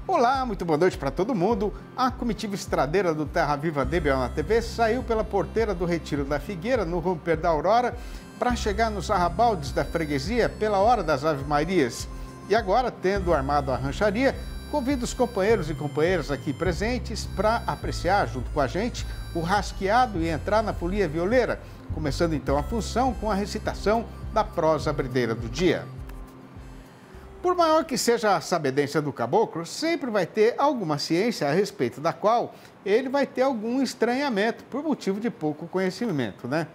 Olá, muito boa noite para todo mundo. A comitiva estradeira do Terra Viva DBO na TV saiu pela porteira do Retiro da Figueira, no romper da Aurora, para chegar nos arrabaldes da freguesia pela hora das Ave-Marias. E agora, tendo armado a rancharia, convido os companheiros e companheiras aqui presentes para apreciar, junto com a gente, o rasqueado e entrar na folia violeira, começando então a função com a recitação da prosa brideira do dia. Por maior que seja a sabedência do caboclo, sempre vai ter alguma ciência a respeito da qual ele vai ter algum estranhamento por motivo de pouco conhecimento, né?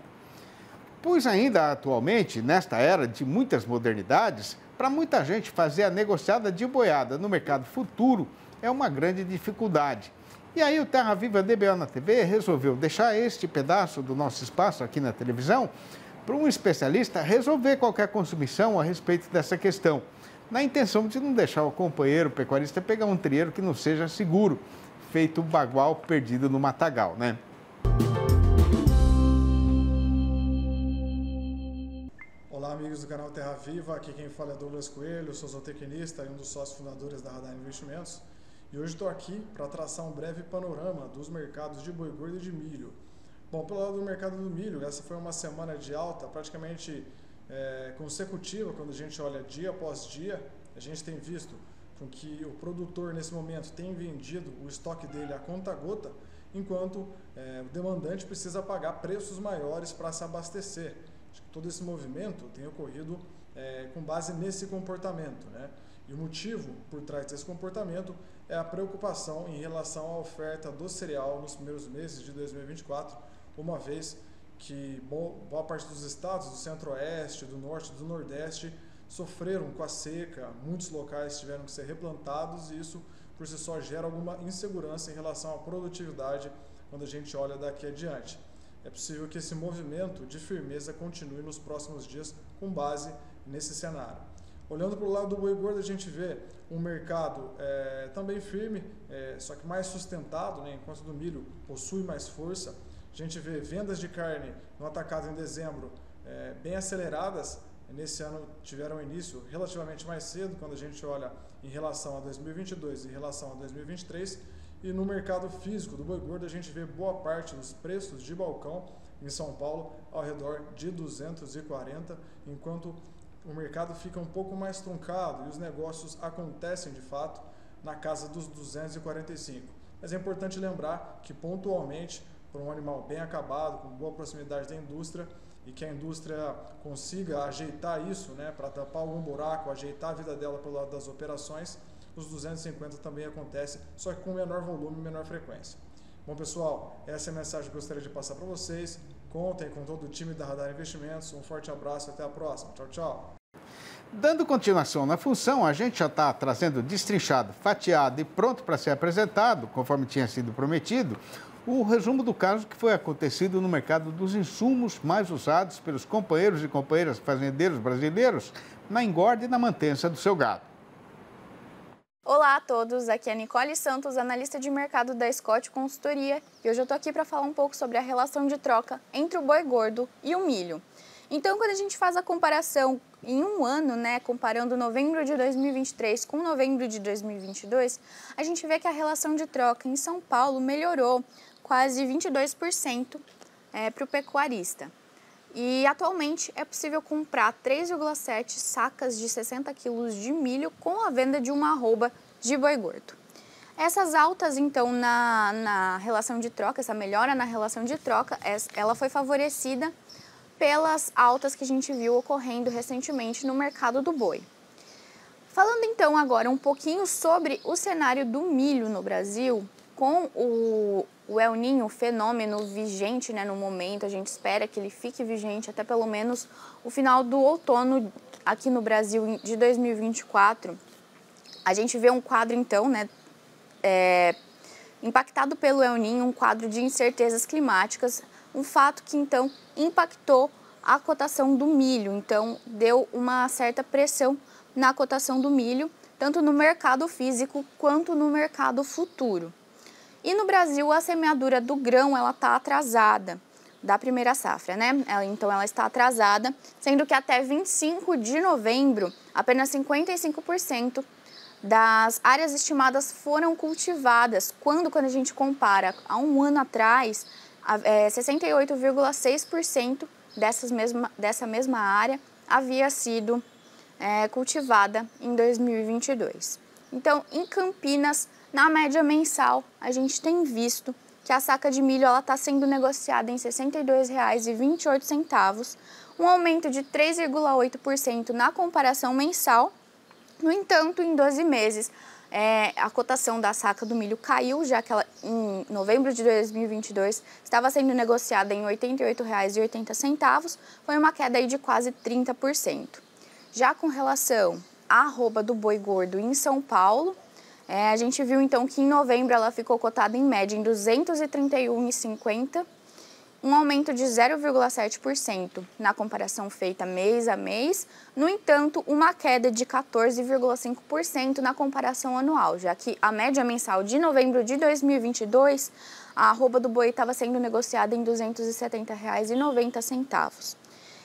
Pois ainda atualmente, nesta era de muitas modernidades, para muita gente fazer a negociada de boiada no mercado futuro é uma grande dificuldade. E aí o Terra Viva DBO na TV resolveu deixar este pedaço do nosso espaço aqui na televisão para um especialista resolver qualquer consumição a respeito dessa questão, na intenção de não deixar o companheiro pecuarista pegar um trieiro que não seja seguro, feito bagual perdido no matagal, né? Olá, amigos do canal Terra Viva, aqui quem fala é Douglas Coelho, sou zootecnista e um dos sócios fundadores da Radar Investimentos. E hoje estou aqui para traçar um breve panorama dos mercados de boi gordo e de milho. Bom, pelo lado do mercado do milho, essa foi uma semana de alta praticamente consecutiva. Quando a gente olha dia após dia, a gente tem visto com que o produtor nesse momento tem vendido o estoque dele a conta-gota, enquanto o demandante precisa pagar preços maiores para se abastecer. Acho que todo esse movimento tem ocorrido com base nesse comportamento, né? E o motivo por trás desse comportamento é a preocupação em relação à oferta do cereal nos primeiros meses de 2024, uma vez que boa parte dos estados do centro-oeste, do norte e do nordeste sofreram com a seca, muitos locais tiveram que ser replantados e isso por si só gera alguma insegurança em relação à produtividade quando a gente olha daqui adiante. É possível que esse movimento de firmeza continue nos próximos dias com base nesse cenário. Olhando para o lado do boi gordo, a gente vê um mercado também firme, só que mais sustentado, né? Enquanto do milho possui mais força. A gente vê vendas de carne no atacado em dezembro bem aceleradas. Nesse ano tiveram início relativamente mais cedo, quando a gente olha em relação a 2022 e em relação a 2023. E no mercado físico do boi gordo, a gente vê boa parte dos preços de balcão em São Paulo ao redor de 240, enquanto o mercado fica um pouco mais truncado e os negócios acontecem de fato na casa dos 245. Mas é importante lembrar que pontualmente, para um animal bem acabado, com boa proximidade da indústria, e que a indústria consiga ajeitar isso, né, para tapar algum buraco, ajeitar a vida dela pelo lado das operações, os 250 também acontece, só que com menor volume e menor frequência. Bom, pessoal, essa é a mensagem que eu gostaria de passar para vocês. Contem com todo o time da Radar Investimentos. Um forte abraço e até a próxima. Tchau, tchau. Dando continuação na função, a gente já está trazendo destrinchado, fatiado e pronto para ser apresentado, conforme tinha sido prometido, o resumo do caso que foi acontecido no mercado dos insumos mais usados pelos companheiros e companheiras fazendeiros brasileiros na engorda e na mantença do seu gado. Olá a todos, aqui é Nicole Santos, analista de mercado da Scott Consultoria, e hoje eu estou aqui para falar um pouco sobre a relação de troca entre o boi gordo e o milho. Então, quando a gente faz a comparação em um ano, né, comparando novembro de 2023 com novembro de 2022, a gente vê que a relação de troca em São Paulo melhorou quase 22% para o pecuarista. E atualmente é possível comprar 3,7 sacas de 60 quilos de milho com a venda de uma arroba de boi gordo. Essas altas, então, na relação de troca, essa melhora na relação de troca, ela foi favorecida pelas altas que a gente viu ocorrendo recentemente no mercado do boi. Falando então agora um pouquinho sobre o cenário do milho no Brasil, com o El Niño, o fenômeno vigente, né, no momento, a gente espera que ele fique vigente até pelo menos o final do outono aqui no Brasil de 2024. A gente vê um quadro então, né, impactado pelo El Niño, um quadro de incertezas climáticas, um fato que então impactou a cotação do milho, então deu uma certa pressão na cotação do milho, tanto no mercado físico quanto no mercado futuro. E no Brasil, a semeadura do grão ela está atrasada, da primeira safra, né? Então ela está atrasada, sendo que até 25 de novembro, apenas 55% das áreas estimadas foram cultivadas. Quando a gente compara a um ano atrás, 68,6% dessa mesma área havia sido cultivada em 2022. Então, em Campinas, na média mensal, a gente tem visto que a saca de milho está sendo negociada em R$ 62,28, um aumento de 3,8% na comparação mensal. No entanto, em 12 meses, a cotação da saca do milho caiu, já que ela, em novembro de 2022, estava sendo negociada em R$ 88,80, foi uma queda aí de quase 30%. Já com relação à arroba do boi gordo em São Paulo, a gente viu então que em novembro ela ficou cotada em média em R$ 231,50, um aumento de 0,7% na comparação feita mês a mês. No entanto, uma queda de 14,5% na comparação anual, já que a média mensal de novembro de 2022, a arroba do boi estava sendo negociada em R$ 270,90.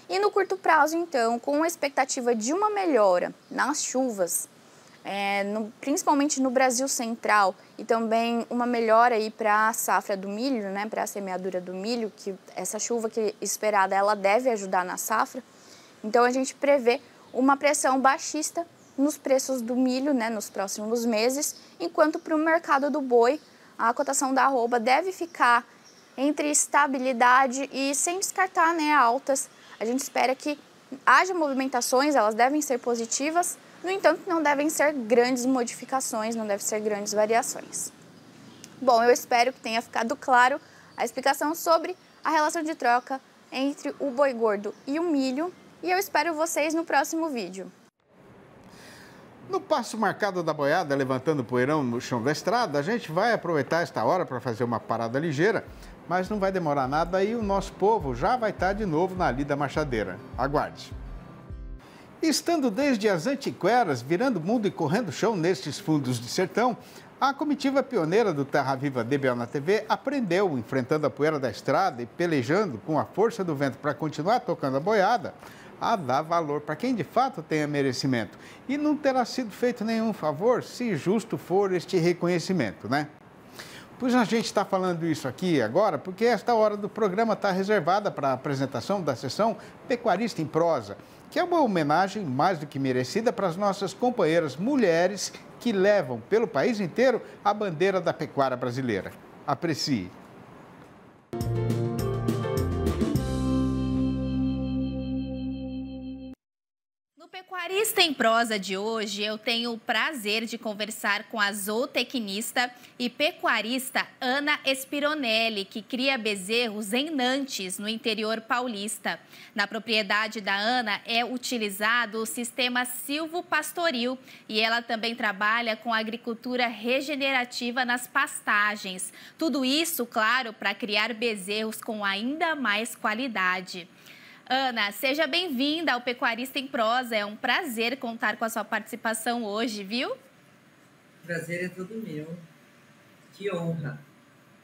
E no curto prazo, então, com a expectativa de uma melhora nas chuvas, principalmente no Brasil Central, e também uma melhora aí para a safra do milho, né, para a semeadura do milho, que essa chuva que esperada ela deve ajudar na safra. Então a gente prevê uma pressão baixista nos preços do milho, né, nos próximos meses, enquanto para o mercado do boi a cotação da arroba deve ficar entre estabilidade e sem descartar, né, altas. A gente espera que haja movimentações, elas devem ser positivas. No entanto, não devem ser grandes modificações, não devem ser grandes variações. Bom, eu espero que tenha ficado claro a explicação sobre a relação de troca entre o boi gordo e o milho, e eu espero vocês no próximo vídeo. No passo marcado da boiada, levantando poeirão no chão da estrada, a gente vai aproveitar esta hora para fazer uma parada ligeira, mas não vai demorar nada e o nosso povo já vai estar de novo na lida marchadeira. Aguarde! Estando desde as antiqueras, virando mundo e correndo chão nestes fundos de sertão, a comitiva pioneira do Terra Viva DBO na TV aprendeu, enfrentando a poeira da estrada e pelejando com a força do vento para continuar tocando a boiada, a dar valor para quem de fato tenha merecimento. E não terá sido feito nenhum favor se justo for este reconhecimento, né? Pois a gente está falando isso aqui agora porque esta hora do programa está reservada para a apresentação da sessão Pecuarista em Prosa, que é uma homenagem mais do que merecida para as nossas companheiras mulheres que levam pelo país inteiro a bandeira da pecuária brasileira. Aprecie! No Pecuarista em Prosa de hoje, eu tenho o prazer de conversar com a zootecnista e pecuarista Ana Espironelli, que cria bezerros em Nantes, no interior paulista. Na propriedade da Ana é utilizado o sistema silvopastoril e ela também trabalha com agricultura regenerativa nas pastagens. Tudo isso, claro, para criar bezerros com ainda mais qualidade. Ana, seja bem-vinda ao Pecuarista em Prosa. É um prazer contar com a sua participação hoje, viu? O prazer é todo meu. Que honra.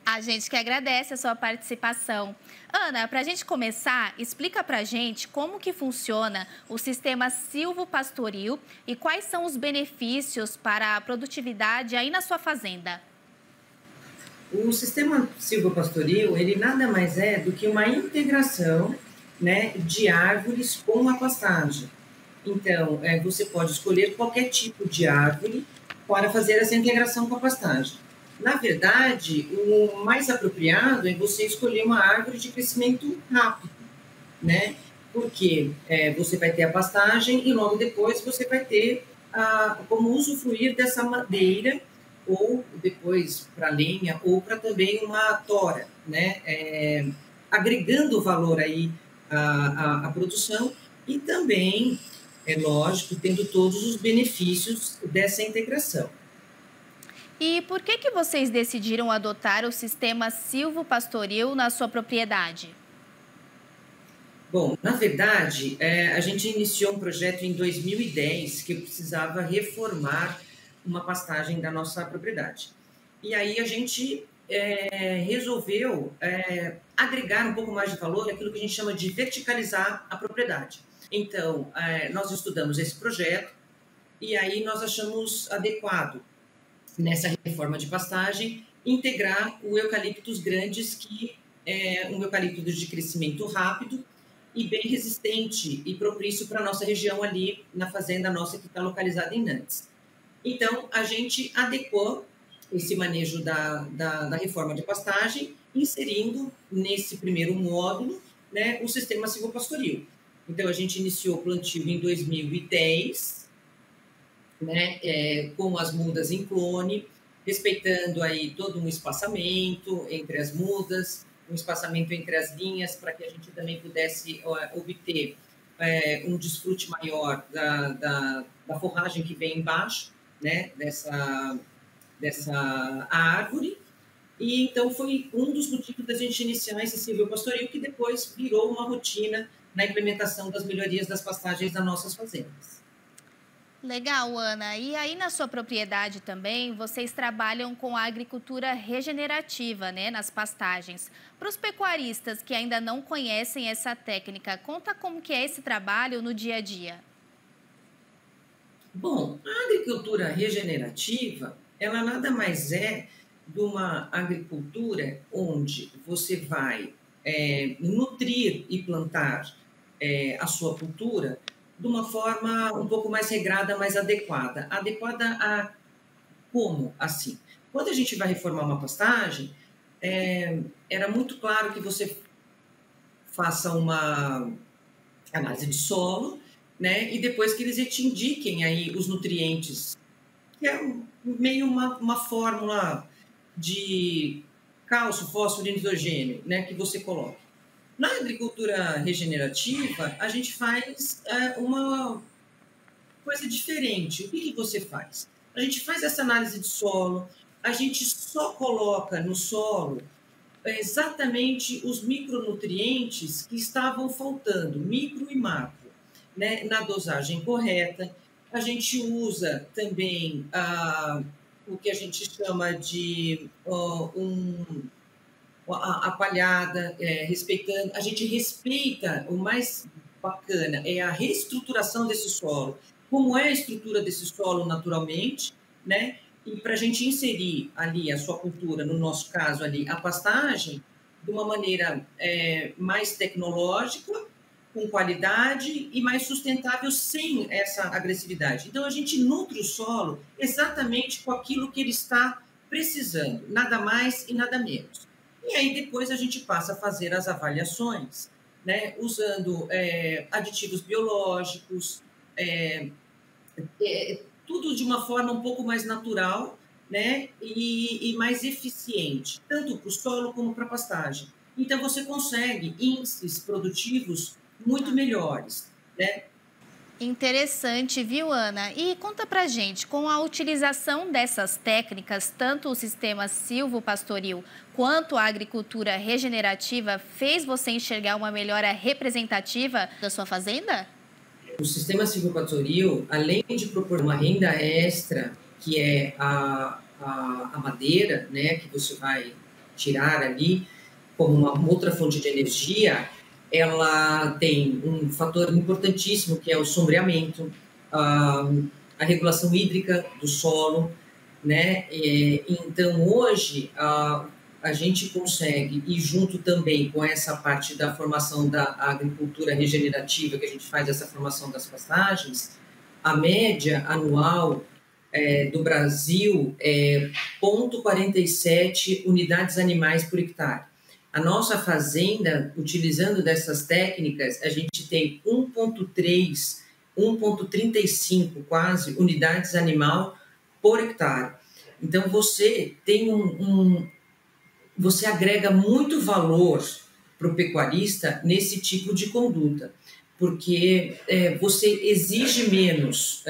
A gente que agradece a sua participação. Ana, para a gente começar, explica para a gente como que funciona o sistema silvopastoril e quais são os benefícios para a produtividade aí na sua fazenda. O sistema silvopastoril, ele nada mais é do que uma integração, né, de árvores com a pastagem. Então, você pode escolher qualquer tipo de árvore para fazer essa integração com a pastagem. Na verdade, o mais apropriado é você escolher uma árvore de crescimento rápido, né? Porque você vai ter a pastagem e logo depois você vai ter como usufruir dessa madeira, ou depois para lenha, ou para também uma tora, né? Agregando valor aí a produção e também, é lógico, tendo todos os benefícios dessa integração. E por que vocês decidiram adotar o sistema silvopastoril na sua propriedade? Bom, na verdade, a gente iniciou um projeto em 2010 que precisava reformar uma pastagem da nossa propriedade. E aí a gente resolveu agregar um pouco mais de valor aquilo que a gente chama de verticalizar a propriedade. Então, nós estudamos esse projeto e aí nós achamos adequado, nessa reforma de pastagem, integrar o eucaliptus grandes, que é um eucaliptus de crescimento rápido e bem resistente e propício para a nossa região ali, na fazenda nossa que está localizada em Nantes. Então, a gente adequou esse manejo da reforma de pastagem, inserindo nesse primeiro módulo, né, o sistema silvopastoril. Então, a gente iniciou o plantio em 2010, né, com as mudas em clone, respeitando aí todo um espaçamento entre as mudas, um espaçamento entre as linhas, para que a gente também pudesse obter um desfrute maior da forragem que vem embaixo, né, dessa árvore. E então foi um dos motivos da gente iniciar esse silvopastoril, que depois virou uma rotina na implementação das melhorias das pastagens das nossas fazendas. Legal, Ana. E aí na sua propriedade também, vocês trabalham com a agricultura regenerativa, né, nas pastagens. Para os pecuaristas que ainda não conhecem essa técnica, conta como que é esse trabalho no dia a dia. Bom, a agricultura regenerativa, ela nada mais é de uma agricultura onde você vai nutrir e plantar a sua cultura de uma forma um pouco mais regrada, mais adequada. Adequada a como, assim? Quando a gente vai reformar uma pastagem, era muito claro que você faça uma análise de solo, né? E depois que eles te indiquem aí os nutrientes, que é meio uma fórmula de cálcio, fósforo e nitrogênio, né? Que você coloca. Na agricultura regenerativa, a gente faz uma coisa diferente. O que você faz? A gente faz essa análise de solo, a gente só coloca no solo exatamente os micronutrientes que estavam faltando, micro e macro, né, na dosagem correta. A gente usa também o que a gente chama de a palhada, respeitando. A gente respeita, o mais bacana é a reestruturação desse solo. Como é a estrutura desse solo naturalmente, né? E para a gente inserir ali a sua cultura, no nosso caso ali, a pastagem, de uma maneira mais tecnológica, com qualidade e mais sustentável, sem essa agressividade. Então, a gente nutre o solo exatamente com aquilo que ele está precisando, nada mais e nada menos. E aí, depois, a gente passa a fazer as avaliações, né, usando aditivos biológicos, tudo de uma forma um pouco mais natural, né, e mais eficiente, tanto para o solo como para a pastagem. Então, você consegue índices produtivos muito melhores, né? Interessante, viu, Ana? E conta pra gente, com a utilização dessas técnicas, tanto o sistema silvopastoril quanto a agricultura regenerativa, fez você enxergar uma melhora representativa da sua fazenda? O sistema silvopastoril, além de propor uma renda extra, que é a madeira, né, que você vai tirar ali como uma outra fonte de energia, ela tem um fator importantíssimo, que é o sombreamento, a regulação hídrica do solo, né? Então, hoje, a gente consegue, e junto também com essa parte da formação da agricultura regenerativa, que a gente faz essa formação das pastagens, a média anual do Brasil é 0,47 unidades animais por hectare. A nossa fazenda, utilizando dessas técnicas, a gente tem 1,3, 1,35 quase unidades animal por hectare. Então, você tem você agrega muito valor para o pecuarista nesse tipo de conduta, porque você exige menos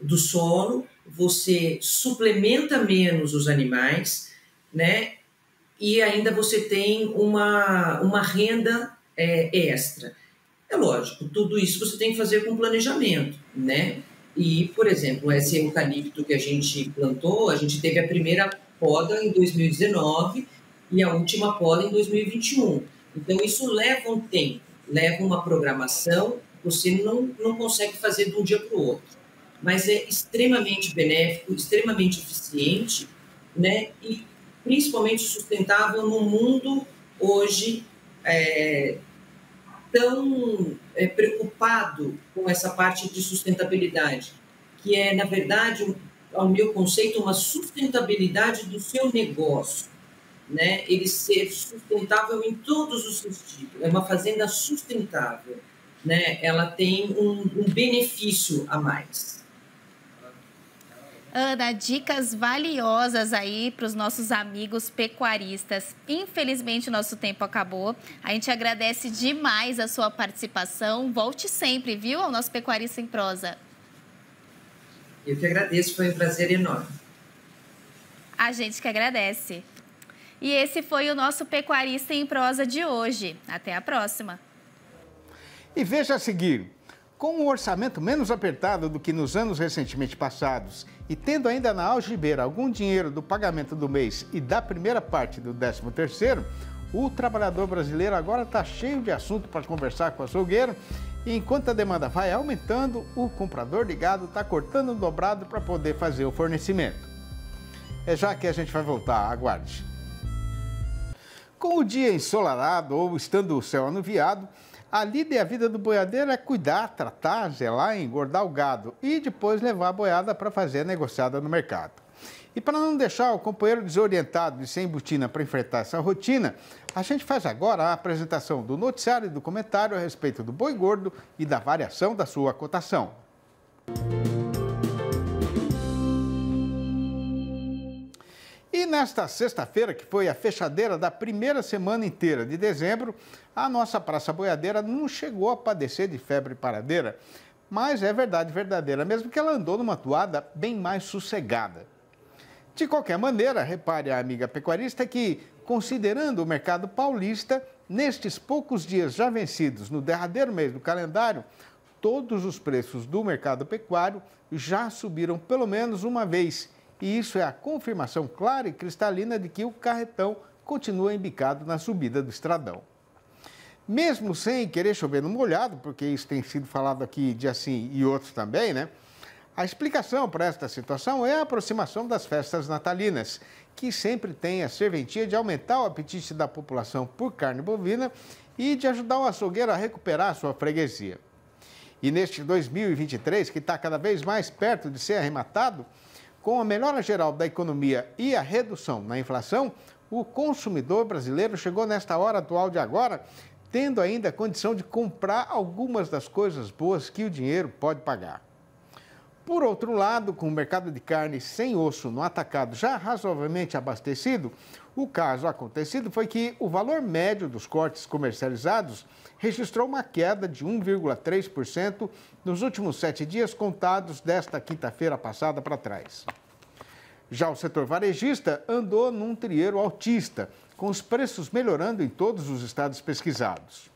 do solo, você suplementa menos os animais, né? E ainda você tem uma renda extra. É lógico, tudo isso você tem que fazer com planejamento, né? E, por exemplo, esse eucalipto que a gente plantou, a gente teve a primeira poda em 2019 e a última poda em 2021. Então, isso leva um tempo, leva uma programação, você não consegue fazer de um dia para o outro. mas é extremamente benéfico, extremamente eficiente, né? E principalmente sustentável no mundo hoje tão preocupado com essa parte de sustentabilidade, que é, na verdade, ao meu conceito, uma sustentabilidade do seu negócio, né? Ele ser sustentável em todos os sentidos. É uma fazenda sustentável, né? Ela tem um benefício a mais. Ana, dicas valiosas aí para os nossos amigos pecuaristas. Infelizmente, o nosso tempo acabou. A gente agradece demais a sua participação. Volte sempre, viu, ao nosso Pecuarista em Prosa. Eu que agradeço, foi um prazer enorme. A gente que agradece. E esse foi o nosso Pecuarista em Prosa de hoje. Até a próxima. E veja a seguir. Com um orçamento menos apertado do que nos anos recentemente passados e tendo ainda na algibeira algum dinheiro do pagamento do mês e da primeira parte do 13º, o trabalhador brasileiro agora está cheio de assunto para conversar com o açougueiro e enquanto a demanda vai aumentando, o comprador de gado está cortando um dobrado para poder fazer o fornecimento. É já que a gente vai voltar, aguarde. Com o dia ensolarado ou estando o céu anuviado, a lida e a vida do boiadeiro é cuidar, tratar, zelar e engordar o gado e depois levar a boiada para fazer a negociada no mercado. E para não deixar o companheiro desorientado e sem botina para enfrentar essa rotina, a gente faz agora a apresentação do noticiário e do comentário a respeito do boi gordo e da variação da sua cotação. E nesta sexta-feira, que foi a fechadeira da primeira semana inteira de dezembro, a nossa praça boiadeira não chegou a padecer de febre paradeira, mas é verdade verdadeira mesmo que ela andou numa toada bem mais sossegada. De qualquer maneira, repare a amiga pecuarista que, considerando o mercado paulista, nestes poucos dias já vencidos no derradeiro mês do calendário, todos os preços do mercado pecuário já subiram pelo menos uma vez. E isso é a confirmação clara e cristalina de que o carretão continua embicado na subida do estradão. Mesmo sem querer chover no molhado, porque isso tem sido falado aqui de assim e outros também, né? A explicação para esta situação é a aproximação das festas natalinas, que sempre tem a serventia de aumentar o apetite da população por carne bovina e de ajudar o açougueiro a recuperar a sua freguesia. E neste 2023, que está cada vez mais perto de ser arrematado, com a melhora geral da economia e a redução na inflação, o consumidor brasileiro chegou nesta hora atual de agora, tendo ainda a condição de comprar algumas das coisas boas que o dinheiro pode pagar. Por outro lado, com o mercado de carne sem osso no atacado já razoavelmente abastecido, o caso acontecido foi que o valor médio dos cortes comercializados registrou uma queda de 1,3% nos últimos 7 dias contados desta quinta-feira passada para trás. Já o setor varejista andou num trieiro altista, com os preços melhorando em todos os estados pesquisados.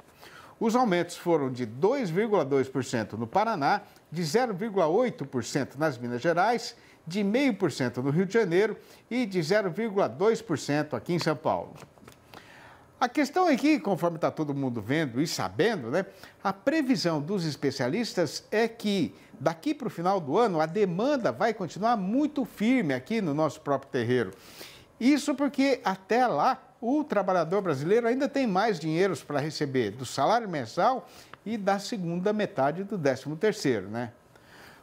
Os aumentos foram de 2,2% no Paraná, de 0,8% nas Minas Gerais, de 0,5% no Rio de Janeiro e de 0,2% aqui em São Paulo. A questão é que, conforme está todo mundo vendo e sabendo, né, a previsão dos especialistas é que daqui para o final do ano a demanda vai continuar muito firme aqui no nosso próprio terreiro. Isso porque até lá o trabalhador brasileiro ainda tem mais dinheiro para receber do salário mensal e da segunda metade do 13º, né?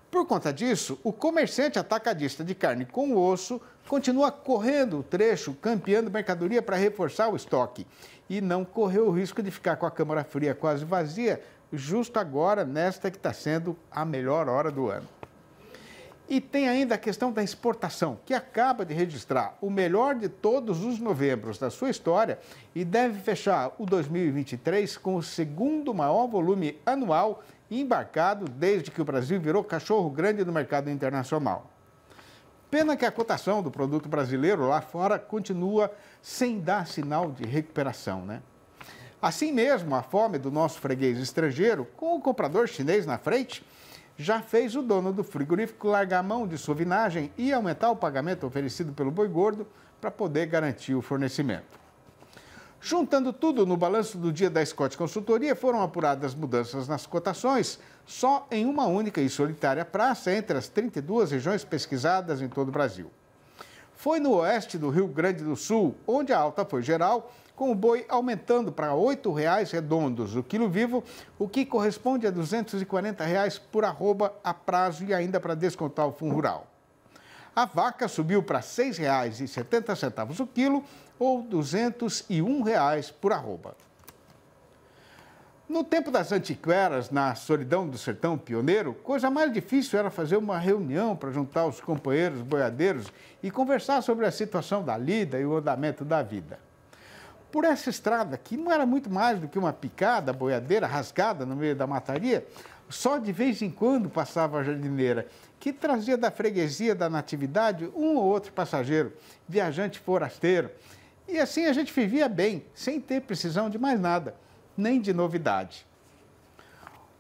Por conta disso, o comerciante atacadista de carne com osso continua correndo o trecho, campeando mercadoria para reforçar o estoque e não correu o risco de ficar com a câmara fria quase vazia, justo agora, nesta que está sendo a melhor hora do ano. E tem ainda a questão da exportação, que acaba de registrar o melhor de todos os novembros da sua história e deve fechar o 2023 com o segundo maior volume anual embarcado desde que o Brasil virou cachorro grande no mercado internacional. Pena que a cotação do produto brasileiro lá fora continua sem dar sinal de recuperação, né? Assim mesmo, a fome do nosso freguês estrangeiro, com o comprador chinês na frente, já fez o dono do frigorífico largar a mão de sua vinagem e aumentar o pagamento oferecido pelo boi gordo para poder garantir o fornecimento. Juntando tudo, no balanço do dia da Scott Consultoria, foram apuradas mudanças nas cotações só em uma única e solitária praça entre as 32 regiões pesquisadas em todo o Brasil. Foi no oeste do Rio Grande do Sul, onde a alta foi geral, com o boi aumentando para R$ 8,00 redondos o quilo vivo, o que corresponde a R$ 240 por arroba a prazo e ainda para descontar o fundo rural. A vaca subiu para R$ 6,70 o quilo, ou R$ 201 por arroba. No tempo das antiqueras, na solidão do sertão pioneiro, coisa mais difícil era fazer uma reunião para juntar os companheiros boiadeiros e conversar sobre a situação da lida e o andamento da vida. Por essa estrada, que não era muito mais do que uma picada boiadeira rasgada no meio da mataria, só de vez em quando passava a jardineira, que trazia da freguesia da Natividade um ou outro passageiro, viajante forasteiro. E assim a gente vivia bem, sem ter precisão de mais nada, nem de novidade.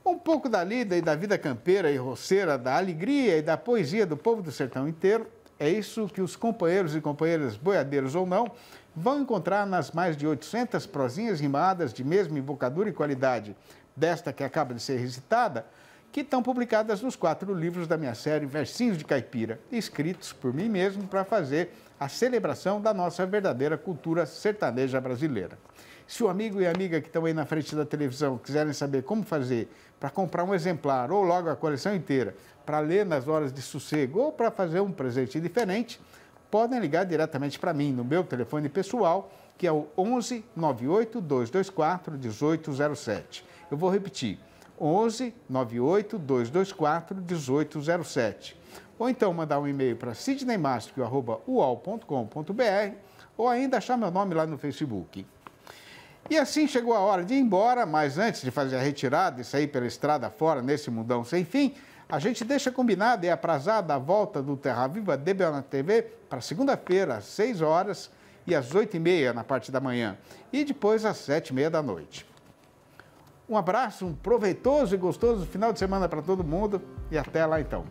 Um pouco da lida e da vida campeira e roceira, da alegria e da poesia do povo do sertão inteiro, é isso que os companheiros e companheiras, boiadeiros ou não, vão encontrar nas mais de 800 prosinhas rimadas de mesma embocadura e qualidade desta que acaba de ser recitada, que estão publicadas nos 4 livros da minha série Versinhos de Caipira, escritos por mim mesmo para fazer a celebração da nossa verdadeira cultura sertaneja brasileira. Se o amigo e a amiga que estão aí na frente da televisão quiserem saber como fazer para comprar um exemplar ou logo a coleção inteira, para ler nas horas de sossego ou para fazer um presente diferente, podem ligar diretamente para mim no meu telefone pessoal, que é o 11 98 224 1807. Eu vou repetir, 11 98 224 1807. Ou então mandar um e-mail para sidneymastro@uol.com.br ou ainda achar meu nome lá no Facebook. E assim chegou a hora de ir embora, mas antes de fazer a retirada e sair pela estrada fora nesse mundão sem fim, a gente deixa combinada e aprazada a volta do Terra Viva DBO na TV para segunda-feira, às 6 horas e às 8h30 na parte da manhã e depois às 7h30 da noite. Um abraço, um proveitoso e gostoso final de semana para todo mundo e até lá então.